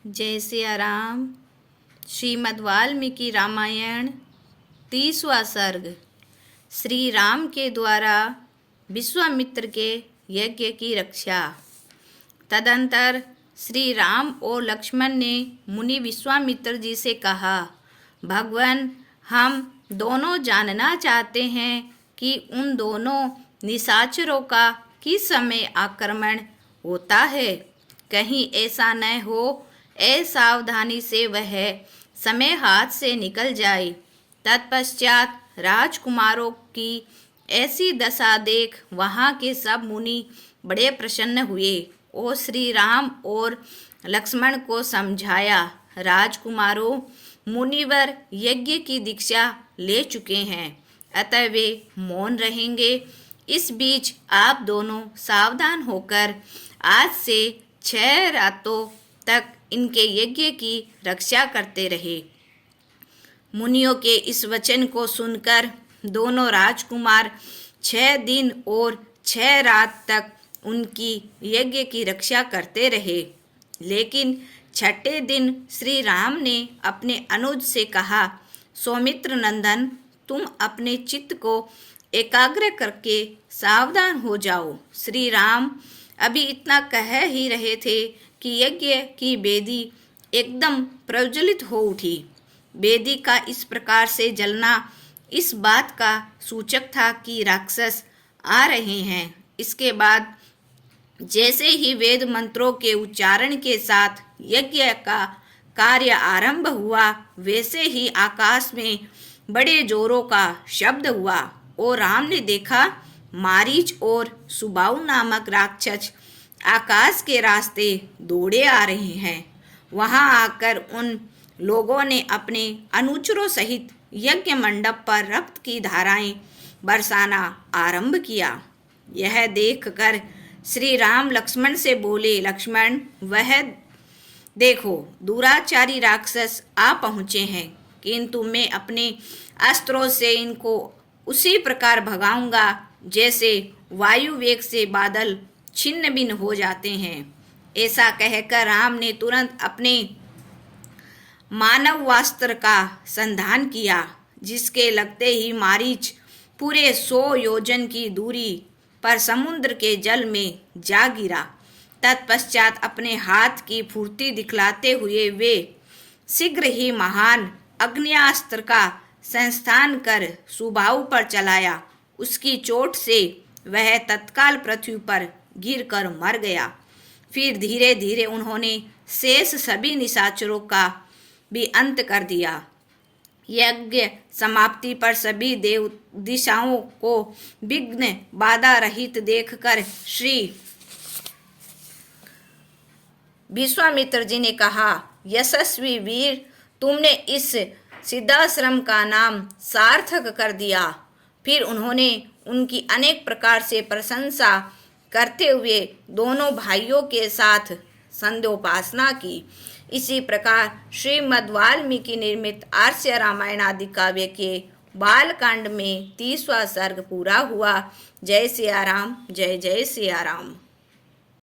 जय सिया राम। श्रीमद् वाल्मीकि रामायण 30वां सर्ग। श्री राम के द्वारा विश्वामित्र के यज्ञ की रक्षा। तदंतर श्री राम और लक्ष्मण ने मुनि विश्वामित्र जी से कहा, भगवान, हम दोनों जानना चाहते हैं कि उन दोनों निशाचरों का किस समय आक्रमण होता है। कहीं ऐसा न हो सावधानी से वह समय हाथ से निकल जाए। तत्पश्चात राजकुमारों की ऐसी दशा देख वहाँ के सब मुनि बड़े प्रसन्न हुए और श्री राम और लक्ष्मण को समझाया, राजकुमारों, मुनिवर यज्ञ की दीक्षा ले चुके हैं, अतः वे मौन रहेंगे। इस बीच आप दोनों सावधान होकर आज से 6 रातों तक इनके यज्ञ की रक्षा करते रहे। मुनियों के इस वचन को सुनकर दोनों राजकुमार 6 दिन और 6 रात तक उनकी यज्ञ की रक्षा करते रहे। लेकिन 6ठे दिन श्री राम ने अपने अनुज से कहा, सौमित्र नंदन, तुम अपने चित्त को एकाग्र करके सावधान हो जाओ। श्री राम अभी इतना कह ही रहे थे कि यज्ञ की वेदी एकदम प्रज्वलित हो उठी। वेदी का इस प्रकार से जलना इस बात का सूचक था कि राक्षस आ रहे हैं। इसके बाद जैसे ही वेद मंत्रों के उच्चारण के साथ यज्ञ का कार्य आरंभ हुआ, वैसे ही आकाश में बड़े जोरों का शब्द हुआ और राम ने देखा मारीच और सुबाहु नामक राक्षस आकाश के रास्ते दौड़े आ रहे हैं। वहां आकर उन लोगों ने अपने अनुचरों सहित यज्ञ मंडप पर रक्त की धाराएं बरसाना आरंभ किया। यह देखकर श्री राम लक्ष्मण से बोले, लक्ष्मण, वह देखो दुराचारी राक्षस आ पहुँचे हैं, किंतु मैं अपने अस्त्रों से इनको उसी प्रकार भगाऊंगा जैसे वायु वेग से बादल छिन्न भिन्न हो जाते हैं। ऐसा कहकर राम ने तुरंत अपने मानवास्त्र का संधान किया, जिसके लगते ही मारीच पूरे 100 योजन की दूरी पर समुद्र के जल में जा गिरा। तत्पश्चात अपने हाथ की फुर्ती दिखलाते हुए वे शीघ्र ही महान अग्न्यास्त्र का संस्थान कर सुबाहु पर चलाया। उसकी चोट से वह तत्काल पृथ्वी पर गिरकर मर गया। फिर धीरे धीरे उन्होंने शेष सभी निशाचरों का भी अंत कर दिया। यज्ञ समाप्ति पर सभी देव दिशाओं को विघ्न बाधा रहित देखकर श्री विश्वामित्र जी ने कहा, यशस्वी वीर, तुमने इस सिद्धाश्रम का नाम सार्थक कर दिया। फिर उन्होंने उनकी अनेक प्रकार से प्रशंसा करते हुए दोनों भाइयों के साथ संध्योपासना की। इसी प्रकार श्रीमद् वाल्मीकि निर्मित आर्ष रामायण आदि काव्य के बालकांड में 30वां सर्ग पूरा हुआ। जय सिया राम। जय जय सिया राम।